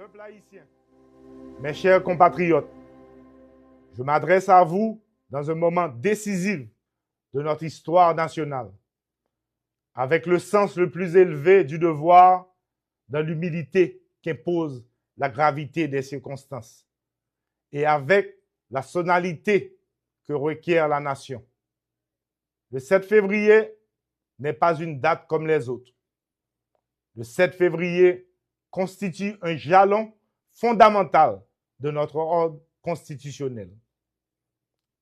Peuple haïtien, mes chers compatriotes, je m'adresse à vous dans un moment décisif de notre histoire nationale, avec le sens le plus élevé du devoir, dans l'humilité qu'impose la gravité des circonstances, et avec la sonalité que requiert la nation. Le 7 février n'est pas une date comme les autres. Le 7 février constitue un jalon fondamental de notre ordre constitutionnel.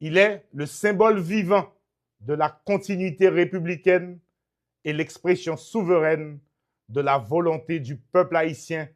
Il est le symbole vivant de la continuité républicaine et l'expression souveraine de la volonté du peuple haïtien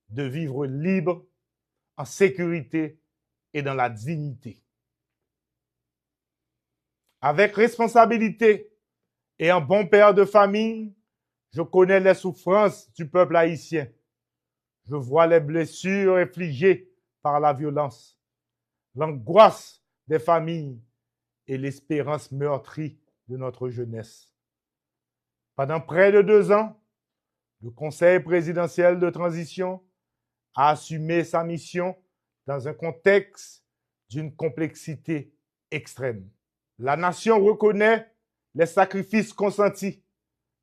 de vivre libre, en sécurité et dans la dignité. Avec responsabilité et en bon père de famille, je connais les souffrances du peuple haïtien. Je vois les blessures infligées par la violence, l'angoisse des familles et l'espérance meurtrie de notre jeunesse. Pendant près de 2 ans, le Conseil présidentiel de transition a assumé sa mission dans un contexte d'une complexité extrême. La nation reconnaît les sacrifices consentis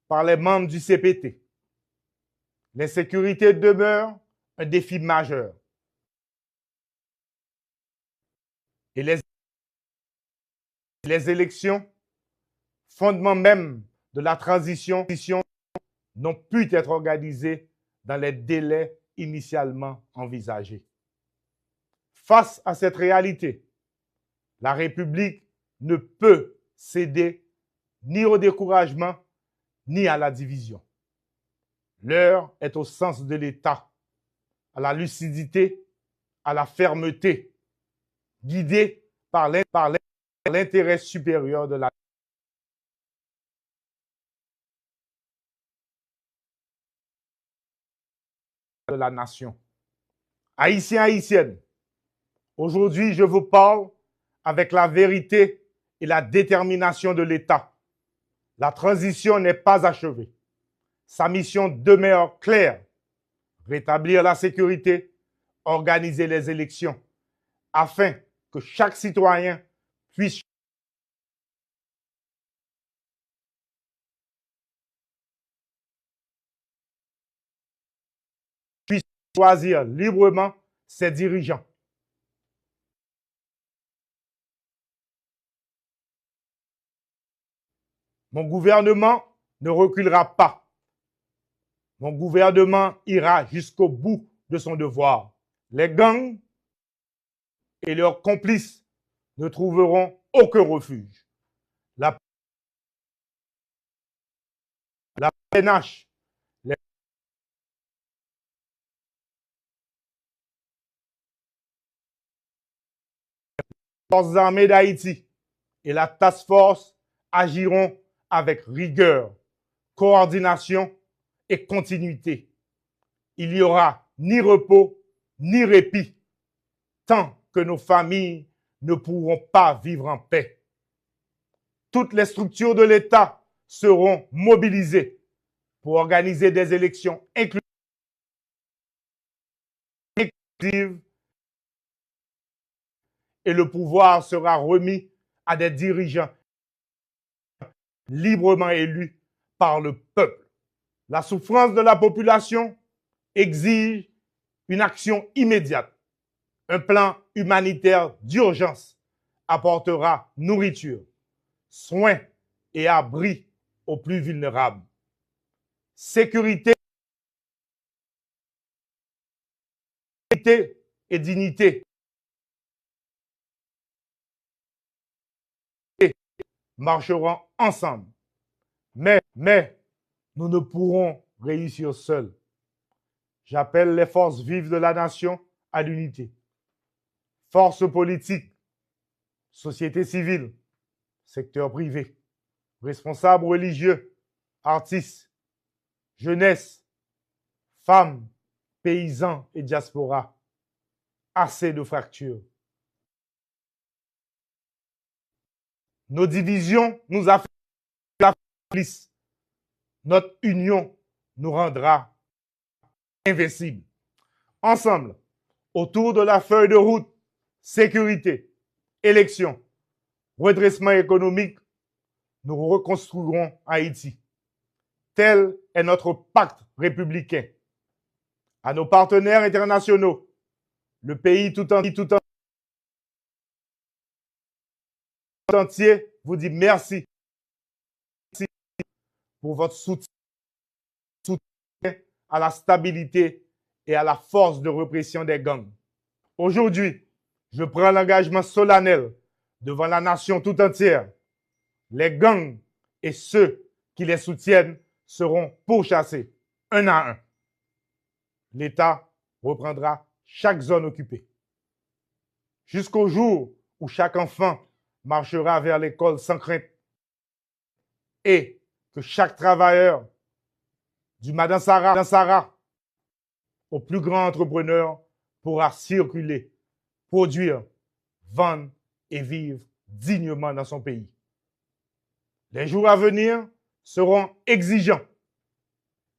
par les membres du CPT. L'insécurité demeure un défi majeur. Et les élections, fondement même de la transition, n'ont pu être organisées dans les délais initialement envisagés. Face à cette réalité, la République ne peut céder ni au découragement ni à la division. L'heure est au sens de l'État, à la lucidité, à la fermeté, guidée par l'intérêt supérieur de la nation. Haïtiens, haïtiennes, aujourd'hui je vous parle avec la vérité et la détermination de l'État. La transition n'est pas achevée. Sa mission demeure claire: rétablir la sécurité, organiser les élections, afin que chaque citoyen puisse choisir librement ses dirigeants. Mon gouvernement ne reculera pas. Mon gouvernement ira jusqu'au bout de son devoir. Les gangs et leurs complices ne trouveront aucun refuge. La PNH, les forces armées d'Haïti et la task force agiront avec rigueur, coordination et continuité. Il n'y aura ni repos ni répit tant que nos familles ne pourront pas vivre en paix. Toutes les structures de l'État seront mobilisées pour organiser des élections inclusives et le pouvoir sera remis à des dirigeants librement élus par le peuple. La souffrance de la population exige une action immédiate. Un plan humanitaire d'urgence apportera nourriture, soins et abris aux plus vulnérables. Sécurité et dignité marcheront ensemble. Mais nous ne pourrons réussir seuls. J'appelle les forces vives de la nation à l'unité. Forces politiques, société civile, secteur privé, responsables religieux, artistes, jeunesse, femmes, paysans et diaspora. Assez de fractures. Nos divisions nous affaiblissent. Notre union nous rendra invincibles. ensemble, autour de la feuille de route, sécurité, élection, redressement économique, nous reconstruirons Haïti. Tel est notre pacte républicain. À nos partenaires internationaux, le pays tout entier vous dit merci pour votre soutien à la stabilité et à la force de répression des gangs. Aujourd'hui, je prends l'engagement solennel devant la nation tout entière. Les gangs et ceux qui les soutiennent seront pourchassés un à un. L'État reprendra chaque zone occupée. Jusqu'au jour où chaque enfant marchera vers l'école sans crainte et que chaque travailleur, du Madansara au plus grand entrepreneur, pourra circuler, produire, vendre et vivre dignement dans son pays. Les jours à venir seront exigeants.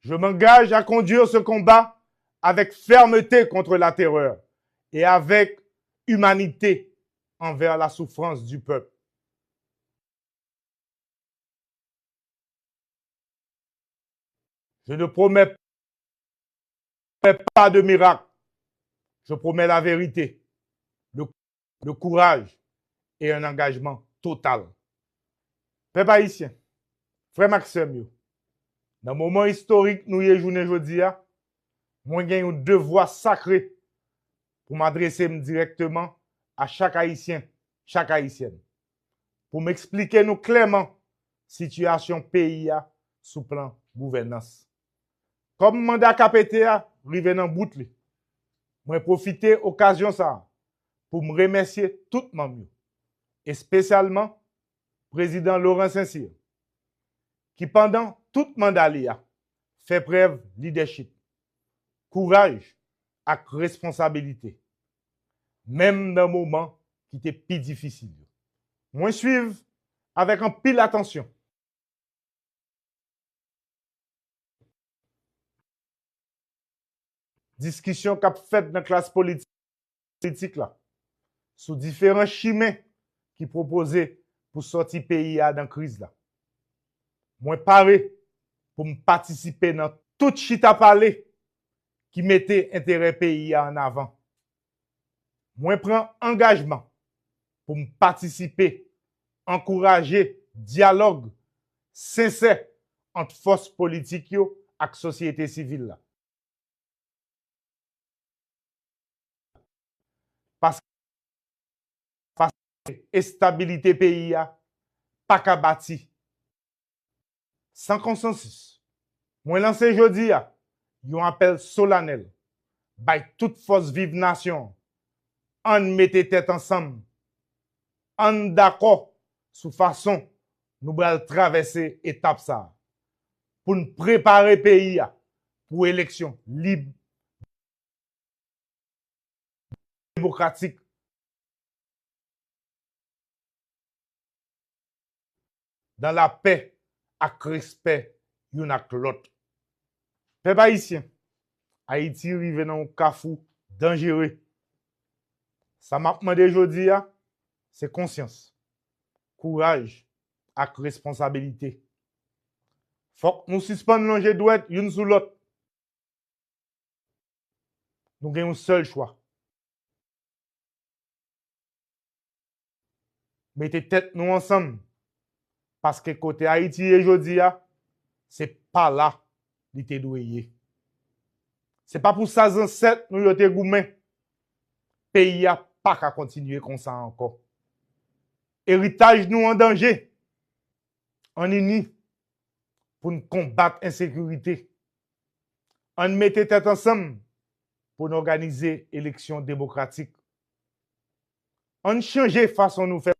Je m'engage à conduire ce combat avec fermeté contre la terreur et avec humanité envers la souffrance du peuple. Je ne promets pas de miracle. Je promets la vérité, le courage et un engagement total. Peuple haïtien, frère Maxime, dans le moment historique nous y journée aujourd'hui, moi j'ai un devoir sacré pour m'adresser directement à chaque haïtien, chaque haïtienne, pour m'expliquer nous clairement situation pays sous plan gouvernance. Comme mandat KPT arrivé dans bout li, moi profiter occasion ça pour me remercier tout le monde et spécialement président Laurent Saint-Cyr qui pendant tout mandat fait preuve de leadership, courage et responsabilité même dans moment qui était plus difficile. Moi suivre avec un pile attention. Discussion qu'a faite dans la classe politique là, sur différents chemins qui proposaient pour sortir pays dans la crise là. Moi paré pour me participer dans tout chita parler qui mettait intérêt pays en avant. Moi prends engagement pour me participer, encourager dialogue sincère entre forces politiques et société civile là. Parce que stabilité pays pas qu'à bâti sans consensus. Moi lancé jodi un appel solennel by toute force vive nation. On mette tête ensemble. On d'accord sur façon nous allons traverser étape ça pour nous préparer pays pour élection libre, démocratique, dans la paix et respect yon ak l'autre. Peuple haïtien, Haïti rive dans un cafou dangereux. Ça m'a demandé aujourd'hui, c'est conscience, courage et responsabilité. Faut que nous suspendions l'ongé douette l'une sous l'autre. Nous avons un seul choix. Mettez tête nous ensemble. Parce que côté Haïti aujourd'hui, c'est pas là li te doué. C'est pas pour ça ancêtres nous yote goumé. Pays a pas qu'à continuer comme ça encore. Héritage nous en danger. On uni pour nous combattre l'insécurité. On mette tête ensemble pour nous organiser élection démocratique. On change façon nous faire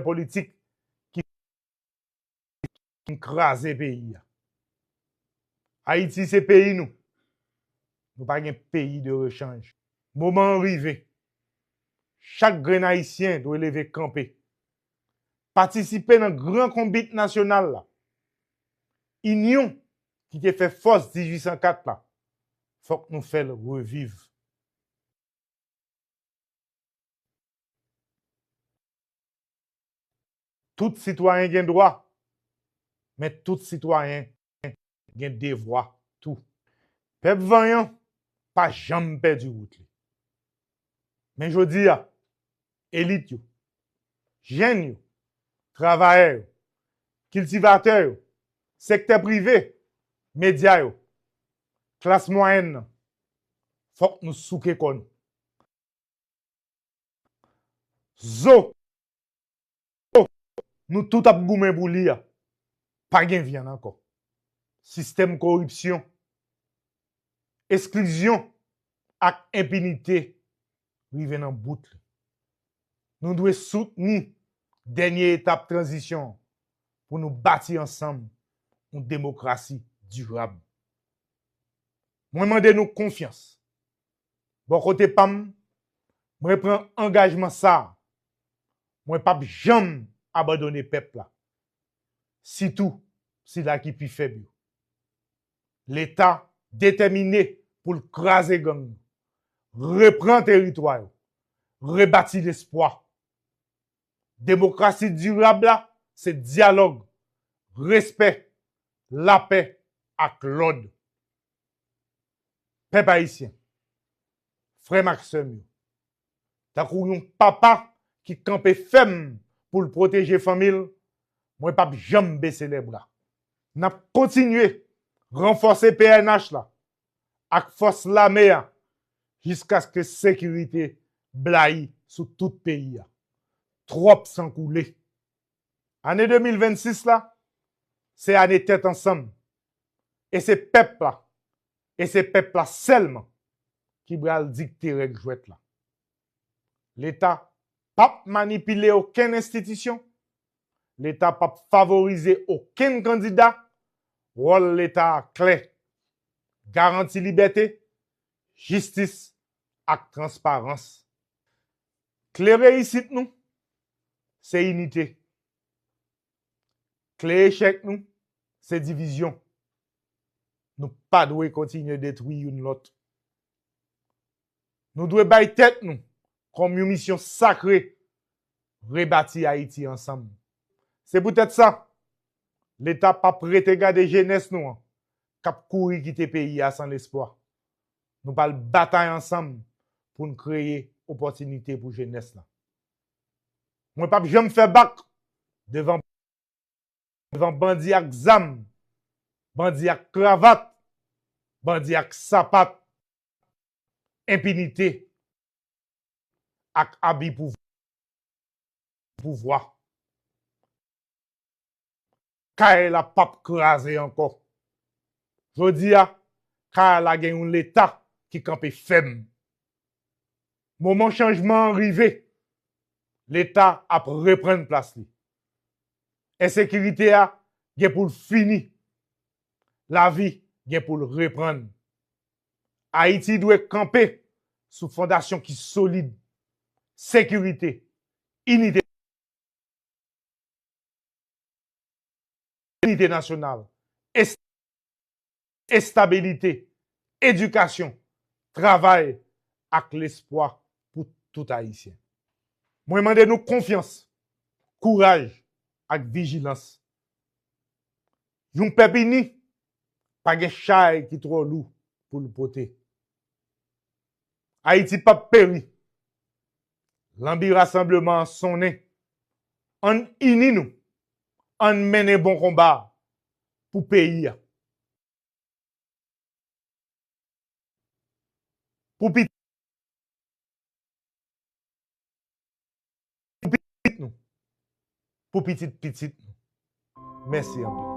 politique qui crase le pays. Haïti, c'est pays nous. Nous pas un pays de rechange. Moment arrivé. Chaque grain haïtien doit lever camper. Participer dans le grand combat national là. Union qui te fait force 1804 là, faut que nous fassions revivre. Tout citoyen a droit, mais tout citoyen a devoir tout. Peuple vaillant, pas jamais perdu route. Mais je dis, élite, jeunes, travailleurs, cultivateurs, secteur privé, médias, classe moyenne, faut que nous souke kon. Zo, nous tout ap goumen pour lire. Pas gen viande encore. Système corruption, exclusion et impunité rive dans bout. Nous devons soutenir dernière étape transition pour nous bâtir ensemble une démocratie durable. Moi demande nous confiance. Bon côté pam, moi prends engagement ça. Moi pas jamais abandonner peuple là. Surtout si là qui plus faible. L'État déterminé pour le craser gang, reprendre territoire, rebâtir l'espoir. Démocratie durable là, c'est dialogue, respect, la paix avec l'ordre. Peuple haïtien, frère Maxime, t'as un papa qui campe ferme pour le protéger famille, moi pas jamais baisser les bras. N'a continué renforcer PNH là avec force l'armée jusqu'à ce que sécurité blaye sous tout pays. Trop sans couler. Année 2026 là, c'est année tête ensemble. Et c'est peuple là, et c'est peuple là seulement qui va dicter règle jouette là. L'État pas manipuler aucune institution. L'État pas favoriser aucun candidat. Rôle l'État clair. Garantie liberté, justice et transparence. Clé réussite nous, c'est unité. Clé échec nous, c'est division. Nous pas devons continuer détruire une l'autre. Nous devons bailler tête nous comme une mission sacrée, rebâtir Haïti ensemble. C'est peut-être ça. L'État pas prêté garder jeunesse nous, cap courir quitter pays sans l'espoir. Nous pas bataille ensemble pour nous créer opportunité pour jeunesse là. Moi pas jamais faire bac devant bandi ak zam, bandi ak cravate, bandi ak sapat, impunité ak habit pour pouvoir. Kay la pape crasé encore. Je dis car la gen l'État qui campe faible. Moment changement arrivé, l'État a reprendre place li. Insécurité a gen pour fini. La vie gen pour reprendre. Haïti doit camper sous fondation qui solide. Sécurité, unité nationale, stabilité, éducation, travail avec l'espoir pour tout Haïtien. Moi, je demande nous confiance, courage et vigilance. Yon peuple uni, pas de chay qui trop lourd pour le porter. Haïti pas péri. L'ambi rassemblement sonné. On uni nous. On mène bon combat pour pays. Pour petit nous. Pour petit nous. Merci un peu.